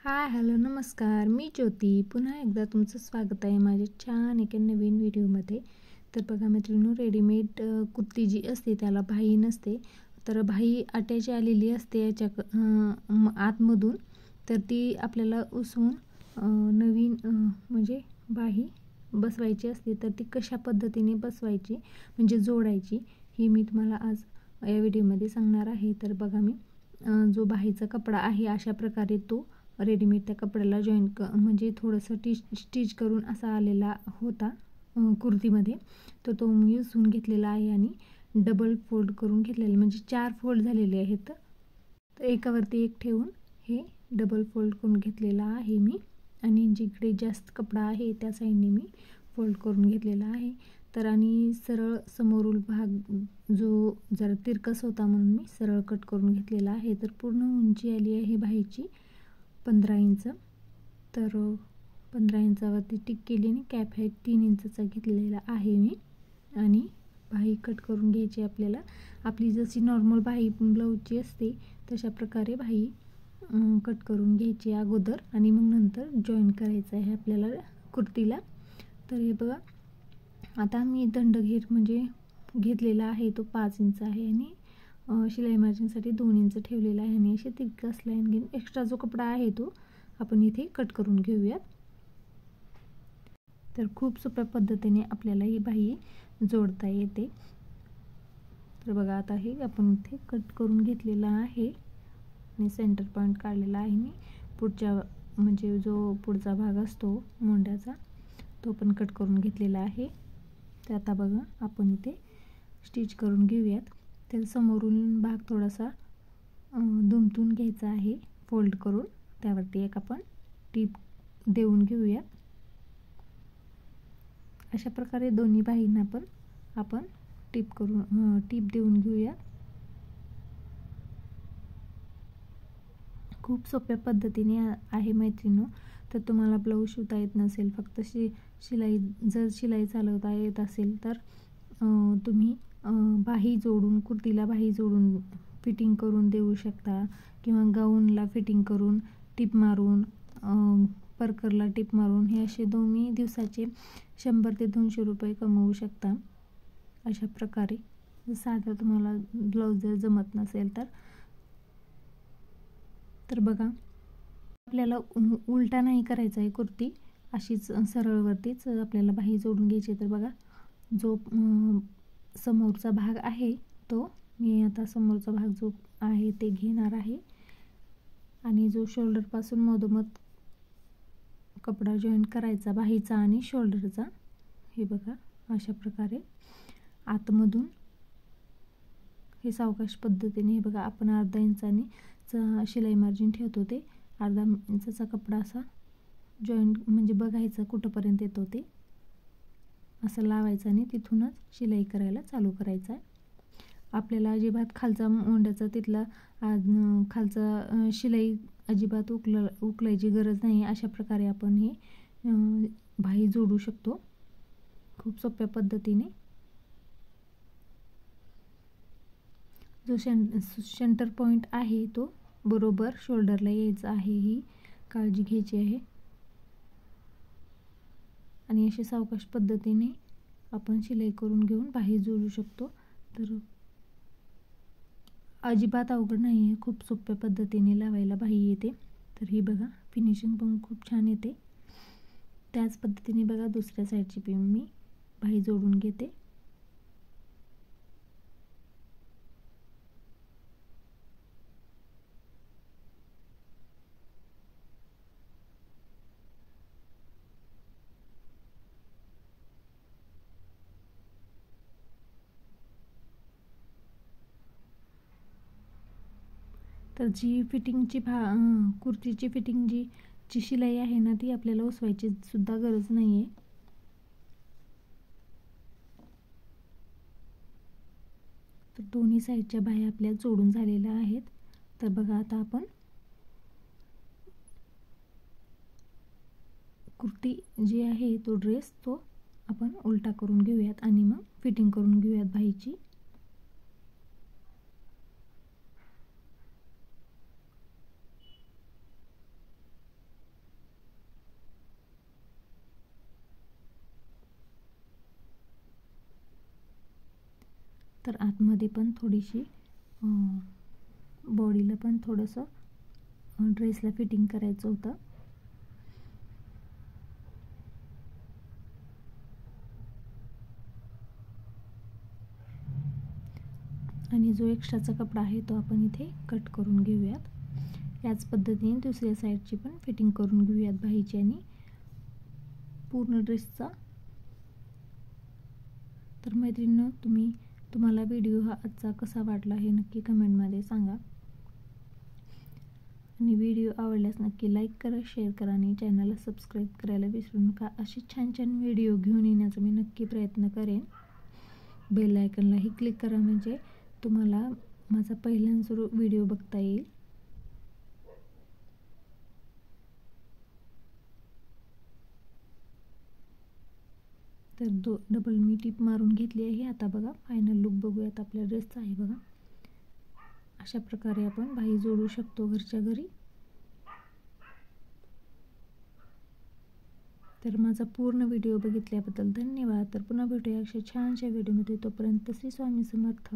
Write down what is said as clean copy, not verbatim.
हाय, hello, नमस्कार. मी ज्योती. पुन्हा एकदा तुमचं स्वागत आहे माझ्या छान एका नवीन व्हिडिओमध्ये. तर बघा मैत्रिणींनो, रेडीमेड कुर्ती जी असते त्याला बाही नसते. तर बाही अटॅच आलेली असते याच्या आतमधून. तर ती आपल्याला उसवून नवीन म्हणजे बाही बसवायची असते. तर ती कशा पद्धतीने बसवायची म्हणजे जोडायची ही मी तुम्हाला आज या व्हिडिओमध्ये सांगणार आहे. तर बघा, मी जो बाहीचा कपडा आहे अशा प्रकारे तो रेडीमेड त्या कपड्याला म्हणजे थोडंसं स्टिच करून असा आलेला होता कुर्तीमध्ये. तर तो मी उसवून घेतलेला आहे आणि डबल फोल्ड करून घेतलेला, म्हणजे 4 फोल्ड झालेले आहेत. तर एकावरती एक ठेवून हे डबल फोल्ड करून घेतलेला आहे मी. आणि जिकडे जास्त कपडा आहे त्या साईडने मी फोल्ड करून घेतलेला आहे. तर आणि सरळ समोरील भाग जो जरा तिरकस होता म्हणून मी सरळ कट करून घेतलेला आहे. तर पूर्ण उंची आली आहे बाहीची 15 इंच. तर 15 इंचावरती टिक केली आणि कॅप हाईट 3 इंचचा घेतलेला आहे मी. आणि बाही कट करून घ्यायची आपल्याला. आपली जशी नॉर्मल बाही ब्लाऊजची असते तशा प्रकारे बाही कट करून घ्यायची अगोदर आणि मग नंतर जॉईन करायचं आहे आपल्याला कुर्तीला. तर हे बघा, आता मी दंडघेर म्हणजे घेतलेला आहे तो 5 इंच आहे आणि शिलाई मार्जिनसाठी 2 इंच ठेवलेला आहे. आणि असे तिरकस लाईन घेऊन एक्स्ट्रा जो कपडा आहे तो आपण इथे कट करून घेऊयात. तर खूप सोप्या पद्धतीने आपल्याला ही बाही जोडता येते. तर बघा, आता हे आपण इथे कट करून घेतलेला आहे आणि सेंटर पॉईंट काढलेला आहे मी. पुढच्या म्हणजे जो पुढचा भाग असतो मोंड्याचा तो पण कट करून घेतलेला आहे. तर आता बघा, आपण इथे स्टिच करून घेऊयात. तर समोरून भाग थोडासा दुमटून घ्यायचा आहे फोल्ड करून. त्यावरती एक आपण टीप देऊन घेऊयात. अशा प्रकारे दोन्ही बाहींना पण आपण टीप देऊन घेऊयात. खूप सोप्या पद्धतीने आहे मैत्रिणींनो. तर तुम्हाला ब्लाऊज शिवता येत नसेल, फक्त शिलाई चालवता येत असेल तर तुम्ही बाही जोडून कुर्तीला बाही जोडून फिटिंग करून देऊ शकता किंवा गाऊनला फिटिंग करून टिप मारून परकरला टिप मारून हे असे दोन्ही दिवसाचे 100 ते 200 रुपये कमवू शकता. अशा प्रकारे साधं तुम्हाला ब्लाऊज जर जमत नसेल तर बघा, आपल्याला उलटा नाही करायचा आहे कुर्ती, अशीच सरळवरतीच आपल्याला बाही जोडून घ्यायची. तर बघा, जो समोरचा भाग आहे तो मी आता समोरचा भाग जो आहे ते घेणार आहे आणि जो शोल्डरपासून मधोमध कपडा जॉईन करायचा बाहीचा आणि शोल्डरचा. हे बघा, अशा प्रकारे आतमधून हे सावकाश पद्धतीने हे बघा, आपण अर्धा इंचाने शिलाई मार्जिन ठेवतो ते अर्धा इंचाचा कपडा असा जॉईन म्हणजे बघायचं कुठंपर्यंत येतो ते असं लावायचं आणि तिथूनच शिलाई करायला चालू करायचं आहे. आपल्याला अजिबात खालचा मोंड्याचा तिथला खालचा शिलाई अजिबात उकलायची गरज नाही. अशा प्रकारे आपण हे बाही जोडू शकतो खूप सोप्या पद्धतीने. जो सेंटर पॉईंट आहे तो बरोबर शोल्डरला यायचा आहे, ही काळजी घ्यायची आहे. आणि अशी सावकाश पद्धतीने आपण शिलाई करून घेऊन बाही जोडू शकतो. तर अजिबात अवघड नाही आहे, खूप सोप्या पद्धतीने लावायला बाही येते. तर ही बघा, फिनिशिंग पण खूप छान येते. त्याच पद्धतीने बघा, दुसऱ्या साईडची पण मी बाही जोडून घेते. तर जी फिटिंगची कुर्तीची फिटिंग जी शिलाई आहे ना, ती आपल्याला उसवायची सुद्धा गरज नाही आहे. तर दोन्ही साईडच्या बाह्या आपल्या जोडून झालेल्या आहेत. तर बघा, आता आपण कुर्ती जी आहे तो ड्रेस तो आपण उलटा करून घेऊयात आणि मग फिटिंग करून घेऊयात बाहीची. तर आतमध्ये पण थोडीशी बॉडीला पण थोडंसं ड्रेसला फिटिंग करायचं होतं. आणि जो एक्स्ट्राचा कपडा आहे तो आपण इथे कट करून घेऊयात. याच पद्धतीने दुसऱ्या साईडची पण फिटिंग करून घेऊयात बाहीची आणि पूर्ण ड्रेसचा. तर मैत्रिणींनो, तुम्हाला व्हिडिओ हा आजचा कसा वाटला हे नक्की कमेंटमध्ये सांगा. आणि व्हिडिओ आवडल्यास नक्की लाईक करा, शेअर करा आणि चॅनलला सबस्क्राईब करायला विसरू नका. असे छान छान व्हिडिओ घेऊन येण्याचा मी नक्की प्रयत्न करेन. बेल आयकॉनलाही क्लिक करा म्हणजे तुम्हाला माझा पहिल्यांदा व्हिडिओ बघता येईल. तर डबल मी टिप मारून घेतली आहे. आता बघा फायनल लुक बघूयात आपल्या ड्रेसचा आहे बघा. अशा प्रकारे आपण बाही जोडू शकतो घरच्या घरी. तर माझा पूर्ण व्हिडिओ बघितल्याबद्दल धन्यवाद. तर पुन्हा भेटूया अशा छानशा व्हिडिओमध्ये. तोपर्यंत श्री स्वामी समर्थ.